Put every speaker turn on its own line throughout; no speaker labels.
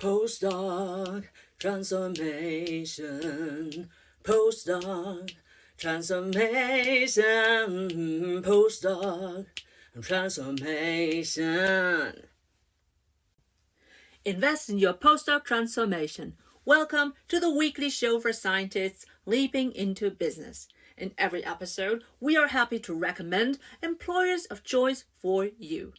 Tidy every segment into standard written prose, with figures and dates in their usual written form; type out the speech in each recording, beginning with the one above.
Postdoc transformation, postdoc transformation, postdoc transformation.
Invest in your postdoc transformation. Welcome to the weekly show for scientists leaping into business. In every episode, we are happy to recommend employers of choice for you.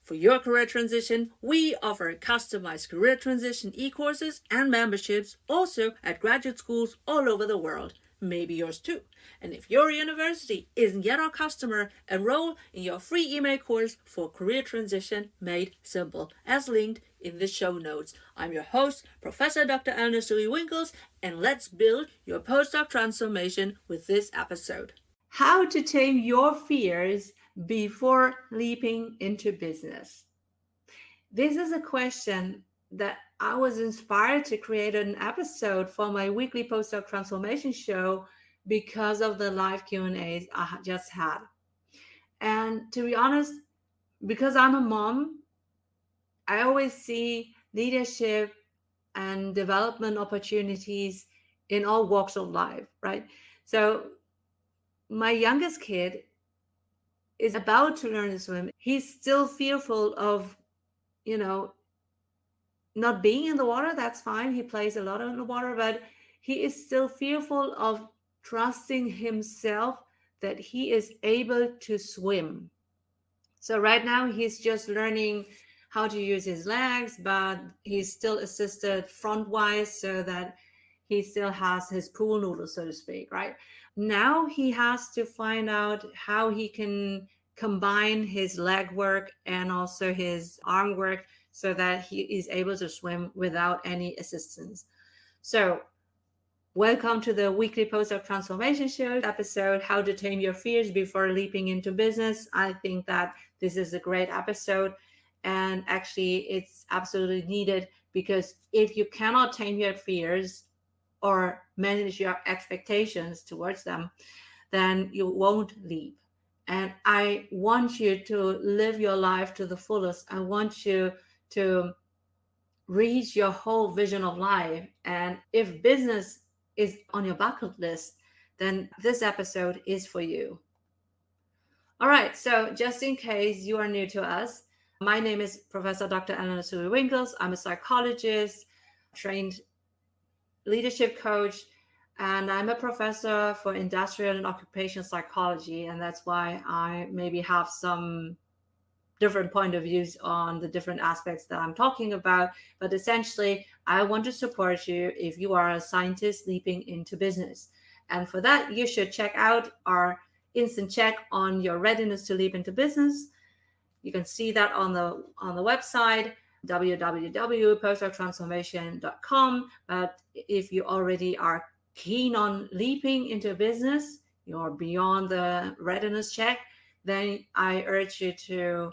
For your career transition, we offer customized career transition e-courses and memberships also at graduate schools all over the world. Maybe yours too. And if your university isn't yet our customer, enroll in your free email course for career transition made simple, as linked in the show notes. I'm your host, Professor Dr. Eleonore Soei-Winkels, and let's build your postdoc transformation with this episode. How to tame your fears before leaping into business. This is a question that I was inspired to create an episode for my weekly postdoc transformation show because of the live Q&As I just had. And to be honest, because I'm a mom, I always see leadership and development opportunities in all walks of life, right? So my youngest kid is about to learn to swim. He's still fearful of, you know, not being in the water. That's fine. He plays a lot in the water, but he is still fearful of trusting himself that he is able to swim. So right now he's just learning how to use his legs, but he's still assisted frontwise so that he still has his pool noodle, so to speak, right? Now he has to find out how he can combine his leg work and also his arm work so that he is able to swim without any assistance. So welcome to the weekly postdoc transformation show episode, How to Tame Your Fears Before Leaping into Business. I think that this is a great episode, and actually it's absolutely needed, because if you cannot tame your fears or manage your expectations towards them, then you won't leap. And I want you to live your life to the fullest. I want you to reach your whole vision of life. And if business is on your bucket list, then this episode is for you. All right, so just in case you are new to us, my name is Professor Dr. Eleonore Soei-Winkels. I'm a psychologist, trained leadership coach, and I'm a professor for industrial and occupational psychology. And that's why I maybe have some different point of views on the different aspects that I'm talking about. But essentially, I want to support you if you are a scientist leaping into business. And for that, you should check out our instant check on your readiness to leap into business. You can see that on the website www.postdoctransformation.com. But if you already are keen on leaping into business, you're beyond the readiness check, then I urge you to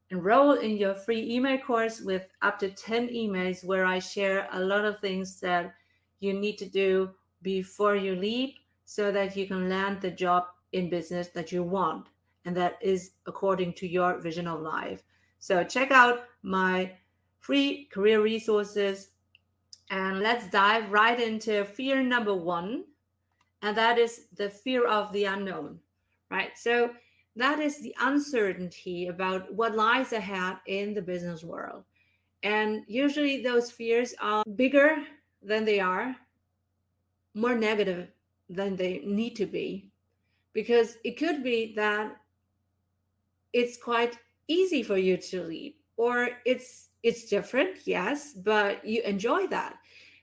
enroll in your free email course with up to 10 emails where I share a lot of things that you need to do before you leap so that you can land the job in business that you want and that is according to your vision of life. So check out my free career resources, and let's dive right into fear number one, and that is the fear of the unknown, right? So that is the uncertainty about what lies ahead in the business world. And usually those fears are bigger than they are, more negative than they need to be, because it could be that it's quite easy for you to leap, or it's different, yes, but you enjoy that.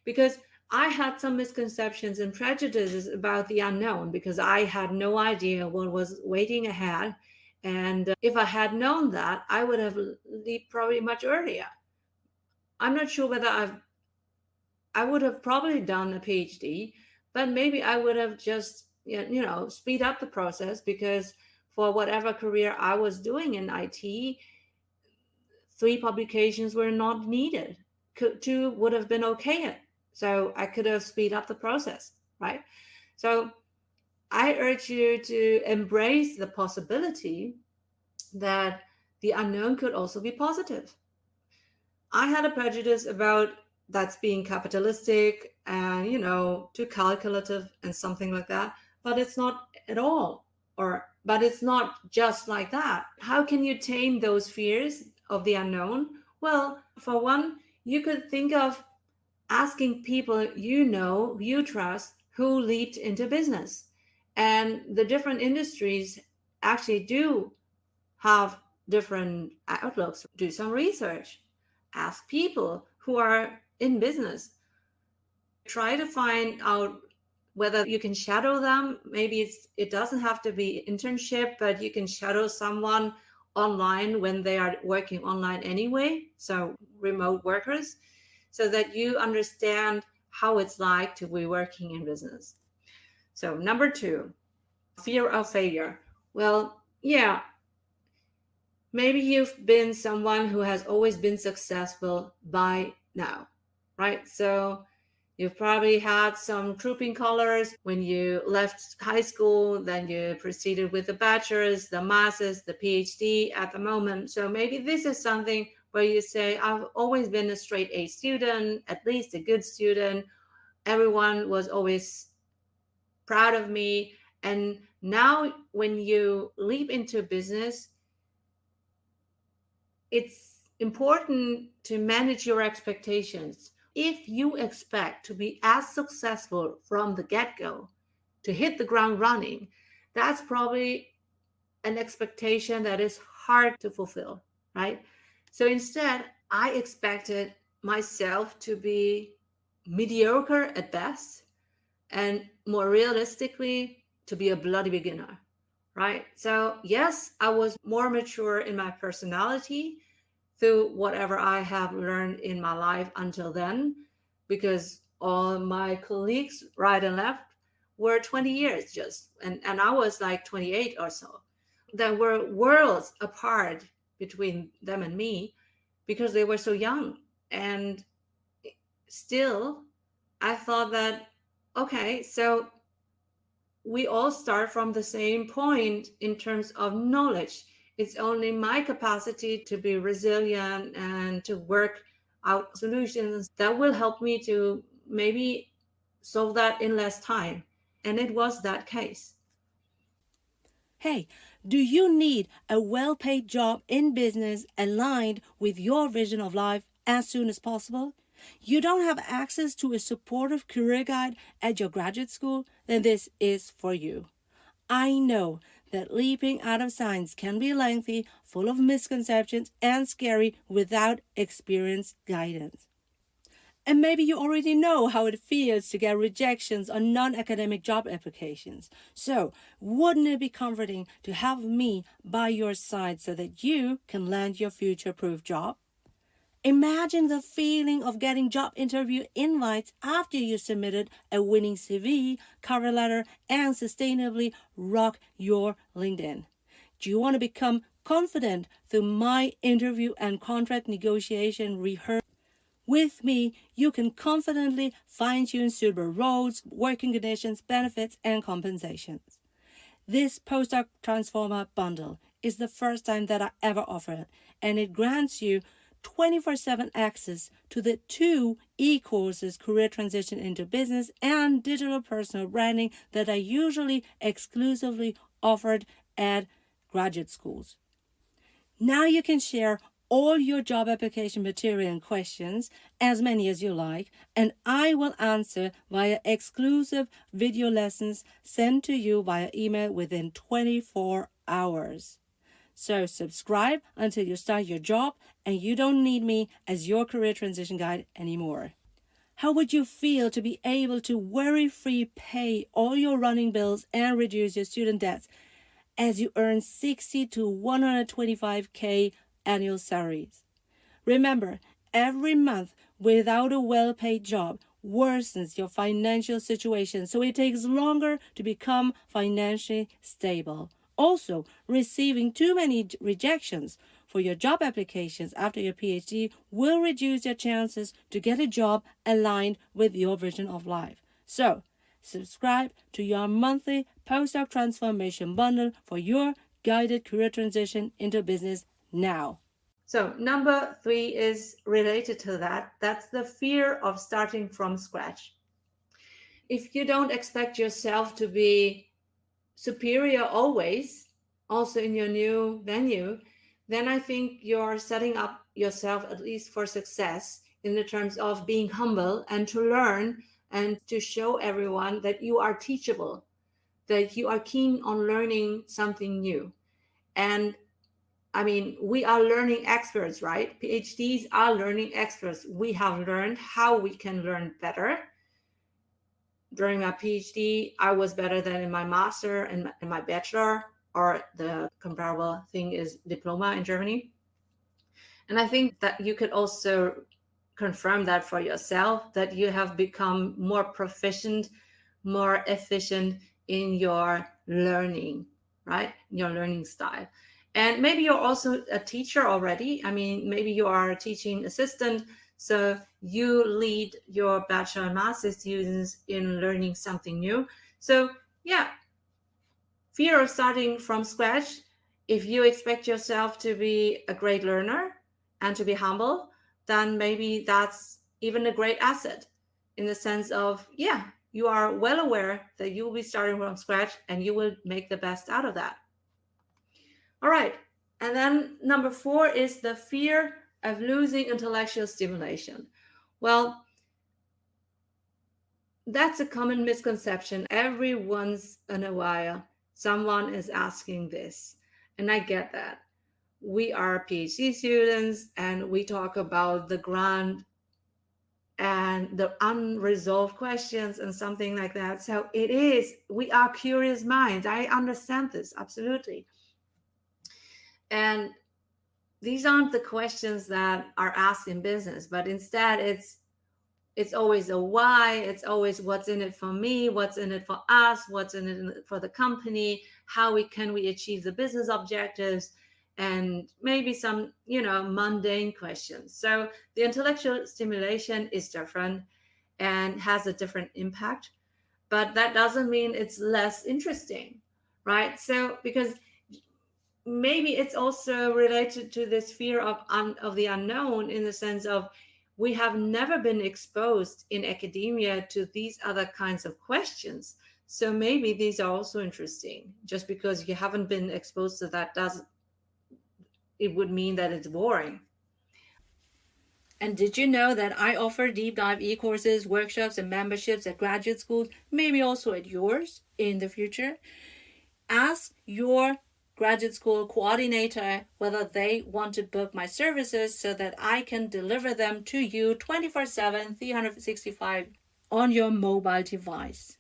Because I had some misconceptions and prejudices about the unknown because I had no idea what was waiting ahead. And if I had known that, I would have leaped probably much earlier. I'm not sure whether I would have probably done a PhD, but maybe I would have just speed up the process, because for whatever career I was doing in IT, 3 publications were not needed. Two would have been okay. So I could have speed up the process, right? So I urge you to embrace the possibility that the unknown could also be positive. I had a prejudice about that's being capitalistic and, too calculative and something like that. But it's not at all. But it's not just like that. How can you tame those fears of the unknown? Well, for one, you could think of asking people you trust, who leaped into business. And the different industries actually do have different outlooks. Do some research, ask people who are in business, try to find out whether you can shadow them. Maybe it doesn't have to be internship, but you can shadow someone online when they are working online anyway, so remote workers, so that you understand how it's like to be working in business. So number two, fear of failure. Well, yeah, maybe you've been someone who has always been successful by now, right? So you've probably had some trooping colors when you left high school, then you proceeded with the bachelor's, the master's, the PhD at the moment. So maybe this is something where you say, I've always been a straight A student, at least a good student. Everyone was always proud of me. And now when you leap into business, it's important to manage your expectations. If you expect to be as successful from the get go, to hit the ground running, that's probably an expectation that is hard to fulfill, right? So instead, I expected myself to be mediocre at best and more realistically, to be a bloody beginner, right? So, yes, I was more mature in my personality through whatever I have learned in my life until then, because all my colleagues, right and left, were 20 years just, and I was like 28 or so. There were worlds apart between them and me because they were so young. And still, I thought that, okay, so we all start from the same point in terms of knowledge. It's only my capacity to be resilient and to work out solutions that will help me to maybe solve that in less time. And it was that case.
Hey, do you need a well paid job in business aligned with your vision of life as soon as possible? You don't have access to a supportive career guide at your graduate school? Then this is for you. I know that leaping out of science can be lengthy, full of misconceptions, and scary without experienced guidance. And maybe you already know how it feels to get rejections on non academic job applications. So, wouldn't it be comforting to have me by your side so that you can land your future proof job? Imagine the feeling of getting job interview invites after you submitted a winning CV, cover letter, and sustainably rock your LinkedIn. Do you want to become confident through my interview and contract negotiation rehearsal? With me, you can confidently fine-tune suitable roles, working conditions, benefits, and compensations. This Postdoc Transformer Bundle is the first time that I ever offer it, and it grants you 24/7 access to the two e-courses Career Transition into Business and Digital Personal Branding that are usually exclusively offered at graduate schools. Now you can share all your job application material and questions, as many as you like, and I will answer via exclusive video lessons sent to you via email within 24 hours. So subscribe until you start your job and you don't need me as your career transition guide anymore. How would you feel to be able to worry-free pay all your running bills and reduce your student debts as you earn 60 to 125K annual salaries? Remember, every month without a well-paid job worsens your financial situation, so it takes longer to become financially stable. Also, receiving too many rejections for your job applications after your PhD will reduce your chances to get a job aligned with your vision of life. So, subscribe to your monthly Postdoc Transformation Bundle for your guided career transition into business now.
So number 3 is related to that. That's the fear of starting from scratch. If you don't expect yourself to be superior always, also in your new venue, then I think you're setting up yourself at least for success in the terms of being humble and to learn and to show everyone that you are teachable, that you are keen on learning something new. And I mean, we are learning experts, right? PhDs are learning experts. We have learned how we can learn better. During my PhD, I was better than in my master and in my bachelor, or the comparable thing is diploma in Germany. And I think that you could also confirm that for yourself, that you have become more proficient, more efficient in your learning, right? Your learning style. And maybe you're also a teacher already. I mean, maybe you are a teaching assistant. So you lead your bachelor and master students in learning something new. So, yeah, fear of starting from scratch. If you expect yourself to be a great learner and to be humble, then maybe that's even a great asset in the sense of, yeah, you are well aware that you will be starting from scratch and you will make the best out of that. All right. And then number 4 is the fear of losing intellectual stimulation. Well, that's a common misconception. Every once in a while, someone is asking this. And I get that. We are PhD students and we talk about the grant and the unresolved questions and something like that. So it is, we are curious minds. I understand this, absolutely. And these aren't the questions that are asked in business, but instead it's always a why. It's always what's in it for me, what's in it for us, what's in it for the company, how can we achieve the business objectives, and maybe some mundane questions. So the intellectual stimulation is different and has a different impact, but that doesn't mean it's less interesting, right? So because maybe it's also related to this fear of the unknown, in the sense of we have never been exposed in academia to these other kinds of questions. So maybe these are also interesting. Just because you haven't been exposed to that doesn't, it would mean that it's boring. And did you know that I offer deep dive e-courses, workshops, and memberships at graduate schools, maybe also at yours in the future? Ask your graduate school coordinator whether they want to book my services so that I can deliver them to you 24/7, 365 on your mobile device.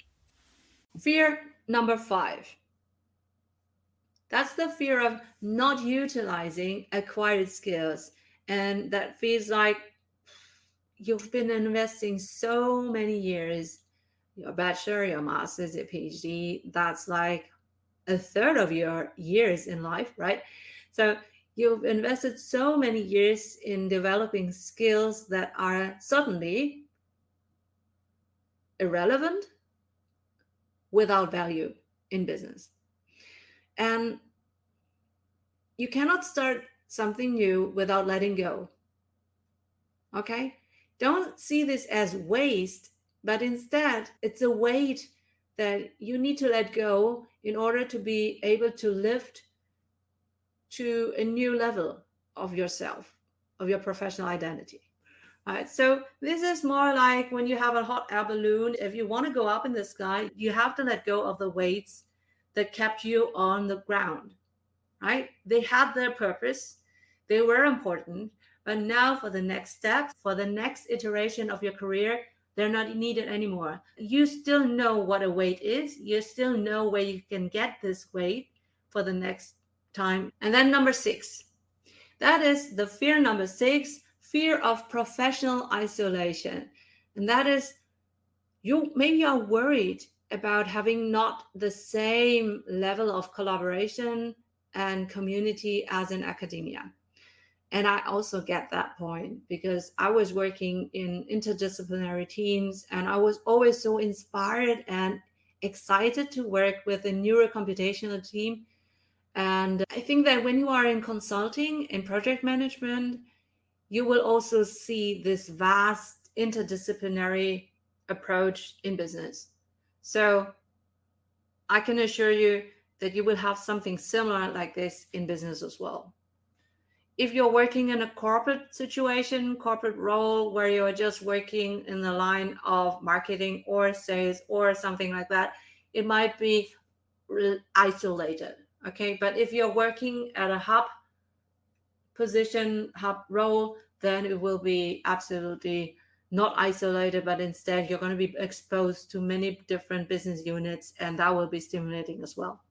Fear number 5. That's the fear of not utilizing acquired skills. And that feels like you've been investing so many years, your bachelor, your master's, your PhD. That's like a third of your years in life, right? So you've invested so many years in developing skills that are suddenly irrelevant, without value in business. And you cannot start something new without letting go. Okay? Don't see this as waste, but instead it's a weight that you need to let go in order to be able to lift to a new level of yourself, of your professional identity. Right? So this is more like when you have a hot air balloon. If you want to go up in the sky, you have to let go of the weights that kept you on the ground. Right? They had their purpose, they were important, but now for the next step, for the next iteration of your career, they're not needed anymore. You still know what a weight is. You still know where you can get this weight for the next time. And then number 6, that is the fear number 6, fear of professional isolation. And that is, you maybe are worried about having not the same level of collaboration and community as in academia. And I also get that point, because I was working in interdisciplinary teams and I was always so inspired and excited to work with a neurocomputational team. And I think that when you are in consulting and project management, you will also see this vast interdisciplinary approach in business. So I can assure you that you will have something similar like this in business as well. If you're working in a corporate situation, corporate role where you're just working in the line of marketing or sales or something like that, it might be isolated. Okay. But if you're working at a hub position, hub role, then it will be absolutely not isolated, but instead you're going to be exposed to many different business units, and that will be stimulating as well.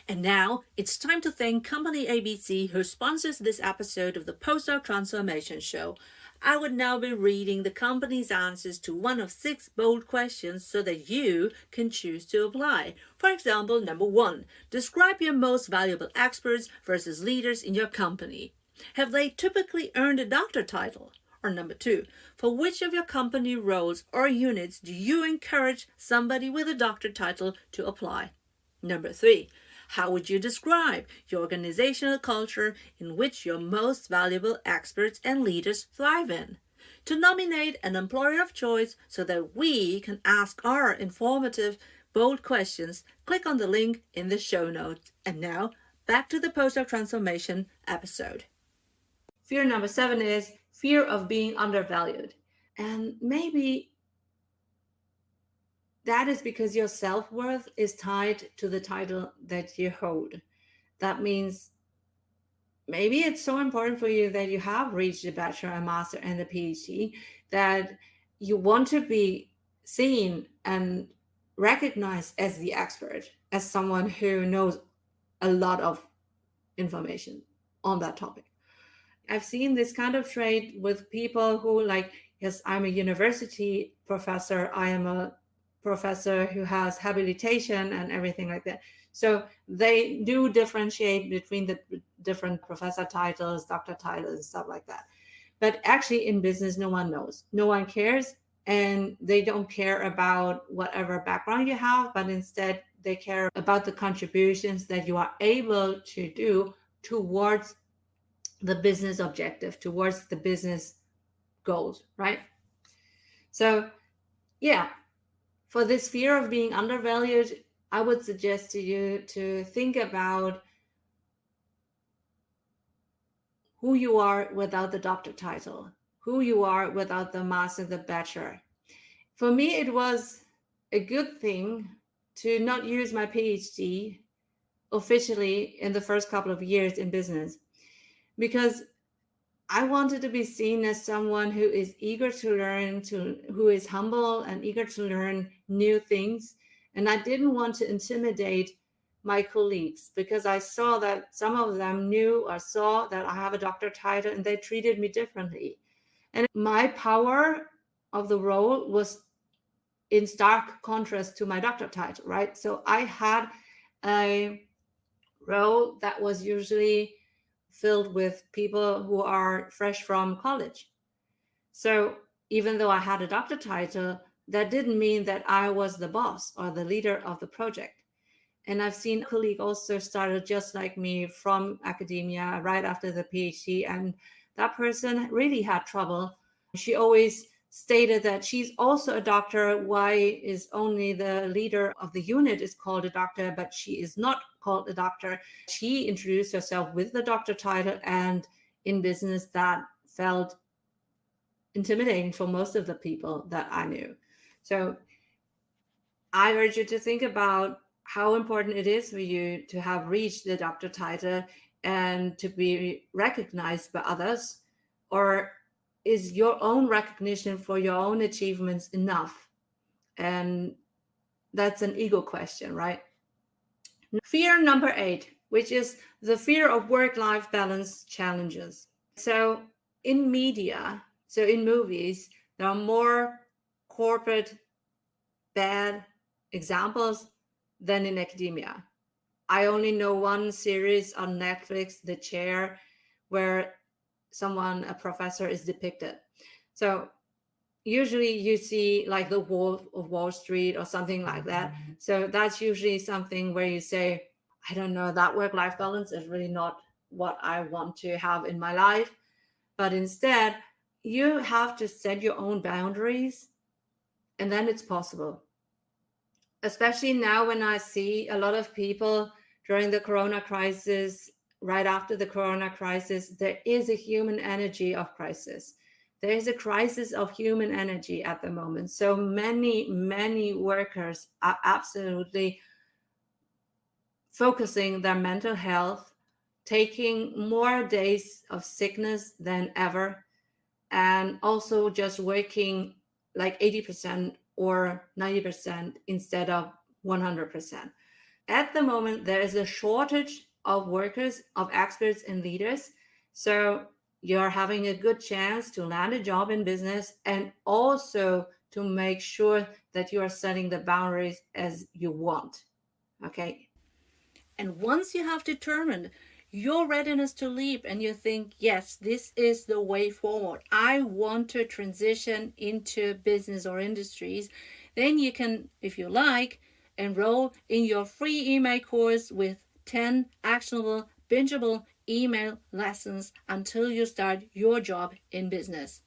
And now it's time to thank Company ABC, who sponsors this episode of the Postdoc Transformation Show. I would now be reading the company's answers to one of 6 bold questions so that you can choose to apply. For example, number 1, describe your most valuable experts versus leaders in your company. Have they typically earned a doctor title? Or number 2, for which of your company roles or units do you encourage somebody with a doctor title to apply? Number 3, how would you describe your organizational culture in which your most valuable experts and leaders thrive in? To nominate an employer of choice so that we can ask our informative, bold questions, click on the link in the show notes. And now, back to the Postdoc Transformation episode. Fear number 7 is fear of being undervalued. And maybe that is because your self-worth is tied to the title that you hold. That means maybe it's so important for you that you have reached the bachelor and master and the PhD that you want to be seen and recognized as the expert, as someone who knows a lot of information on that topic. I've seen this kind of trait with people who yes, I'm a university professor, I am a professor who has habilitation and everything like that. So they do differentiate between the different professor titles, doctor titles, and stuff like that. But actually in business, no one knows. No one cares. And they don't care about whatever background you have, but instead they care about the contributions that you are able to do towards the business objective, towards the business goals, right? So yeah, for this fear of being undervalued, I would suggest to you to think about who you are without the doctor title, who you are without the master, the bachelor. For me, it was a good thing to not use my PhD officially in the first couple of years in business, because I wanted to be seen as someone who is eager to learn, who is humble and eager to learn new things. And I didn't want to intimidate my colleagues because I saw that some of them knew or saw that I have a doctor title and they treated me differently. And my power of the role was in stark contrast to my doctor title, right? So I had a role that was usually filled with people who are fresh from college. So even though I had a doctor title, that didn't mean that I was the boss or the leader of the project. And I've seen a colleague also started just like me from academia right after the PhD, and that person really had trouble. She always stated that she's also a doctor. Why is only the leader of the unit is called a doctor, but she is not called a doctor? She introduced herself with the doctor title, and in business that felt intimidating for most of the people that I knew. So I urge you to think about how important it is for you to have reached the doctor title and to be recognized by others, or is your own recognition for your own achievements enough? And that's an ego question, right? Fear number 8, which is the fear of work-life balance challenges. So in media, so in movies, there are more corporate bad examples than in academia. I only know one series on Netflix, The Chair, where someone, a professor, is depicted. So usually you see like The Wolf of Wall Street or something like that. So that's usually something where you say, I don't know, that work-life balance is really not what I want to have in my life. But instead, you have to set your own boundaries, and then it's possible. Especially now when I see a lot of people during the corona crisis, right after the corona crisis, there is a human energy of crisis. There is a crisis of human energy at the moment. So many workers are absolutely focusing their mental health, taking more days of sickness than ever, and also just working like 80% or 90% instead of 100%. At the moment, there is a shortage of workers, of experts, and leaders. So you're having a good chance to land a job in business and also to make sure that you are setting the boundaries as you want. Okay. And once you have determined your readiness to leap and you think, yes, this is the way forward, I want to transition into business or industries, then you can, if you like, enroll in your free email course with 10 actionable, bingeable email lessons until you start your job in business.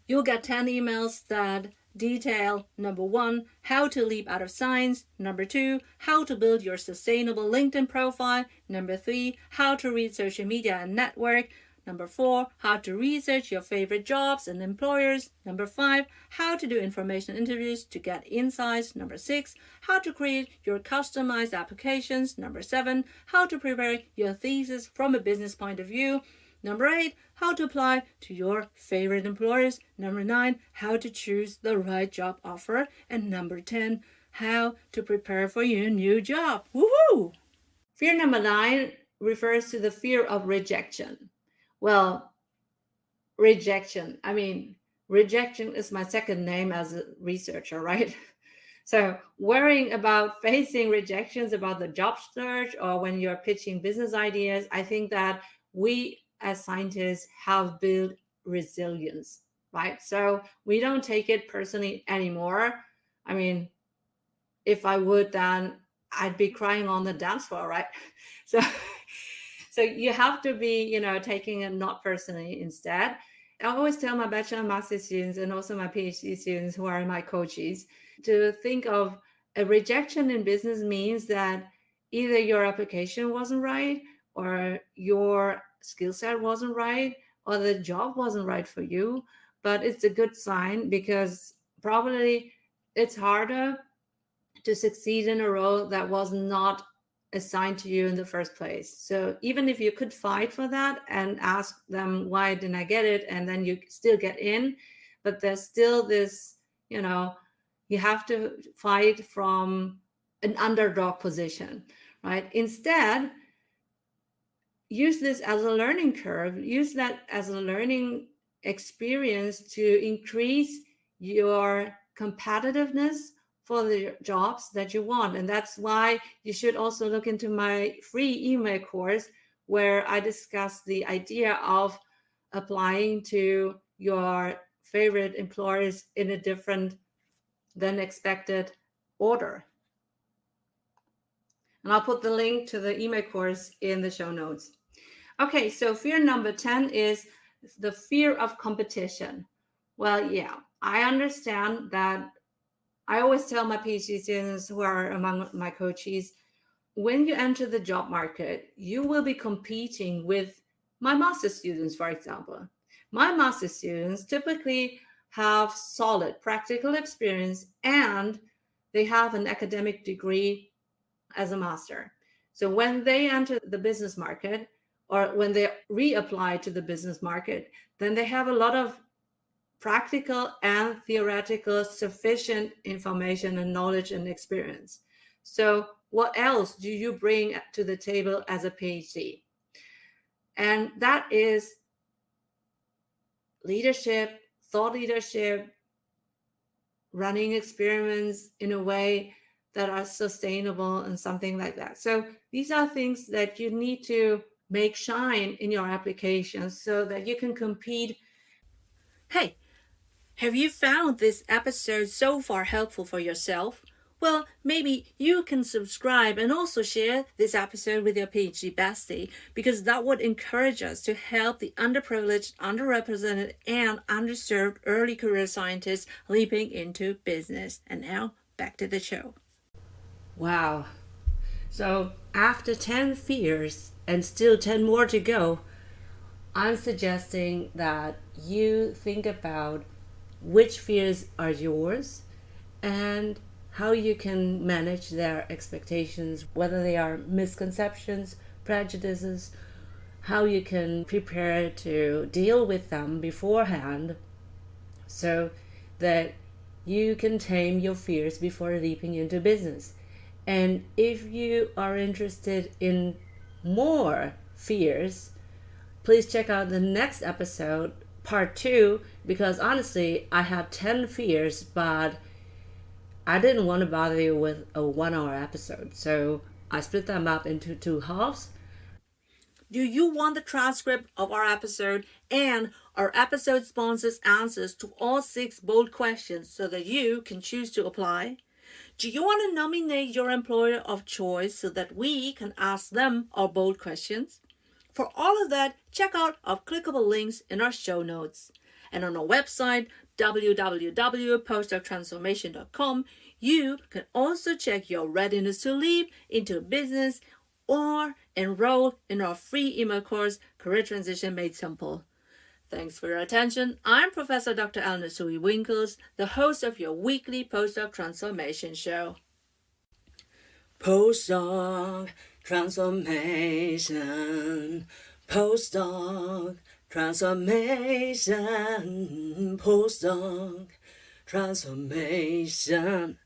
You'll get 10 emails that detail number 1, how to leap out of science, number 2, how to build your sustainable LinkedIn profile, number 3, how to read social media and network, number 4, how to research your favorite jobs and employers, number 5, how to do information interviews to get insights, number 6, how to create your customized applications, number 7, how to prepare your thesis from a business point of view, number 8, how to apply to your favorite employers. Number 9, how to choose the right job offer. And number 10, how to prepare for your new job. Woohoo! Fear number 9 refers to the fear of rejection. Well, rejection. Rejection is my second name as a researcher, right? So worrying about facing rejections about the job search or when you're pitching business ideas, I think that we as scientists have built resilience, right? So we don't take it personally anymore. If I would, then I'd be crying on the dance floor, right? So so you have to be, taking it not personally instead. I always tell my bachelor and master students and also my PhD students who are my coaches to think of a rejection in business means that either your application wasn't right or your skill set wasn't right or the job wasn't right for you. But it's a good sign because probably it's harder to succeed in a role that was not assigned to you in the first place. So even if you could fight for that and ask them, why didn't I get it? And then you still get in, but there's still this, you have to fight from an underdog position, right? Instead, use this as a learning curve, use that as a learning experience to increase your competitiveness for the jobs that you want. And that's why you should also look into my free email course where I discuss the idea of applying to your favorite employers in a different than expected order. And I'll put the link to the email course in the show notes. Okay, so fear number 10 is the fear of competition. Well, yeah, I understand that. I always tell my PhD students who are among my coaches, when you enter the job market, you will be competing with my master's students, for example. My master's students typically have solid practical experience and they have an academic degree as a master. So when they enter the business market or when they reapply to the business market, then they have a lot of practical and theoretical sufficient information and knowledge and experience. So what else do you bring to the table as a PhD? And that is leadership, thought leadership, running experiments in a way that are sustainable and something like that. So these are things that you need to make shine in your applications so that you can compete. Hey, have you found this episode so far helpful for yourself? Well, maybe you can subscribe and also share this episode with your PhD bestie, because that would encourage us to help the underprivileged, underrepresented, and underserved early career scientists leaping into business. And now, back to the show. Wow. So, after 10 fears and still 10 more to go, I'm suggesting that you think about which fears are yours and how you can manage their expectations, whether they are misconceptions, prejudices, how you can prepare to deal with them beforehand so that you can tame your fears before leaping into business. And if you are interested in more fears, please check out the next episode, part 2, because honestly, I had 10 fears, but I didn't want to bother you with a 1-hour episode, so I split them up into 2 halves. Do you want the transcript of our episode and our episode sponsors' answers to all 6 bold questions so that you can choose to apply? Do you want to nominate your employer of choice so that we can ask them our bold questions? For all of that, check out our clickable links in our show notes. And on our website, www.PostdocTransformation.com, you can also check your readiness to leap into business or enroll in our free email course, Career Transition Made Simple. Thanks for your attention. I'm Professor Dr. Eleonore Soei-Winkels, the host of your weekly Postdoc Transformation Show.
Postdoc Transformation. Postdoc Transformation. Postdoc Transformation.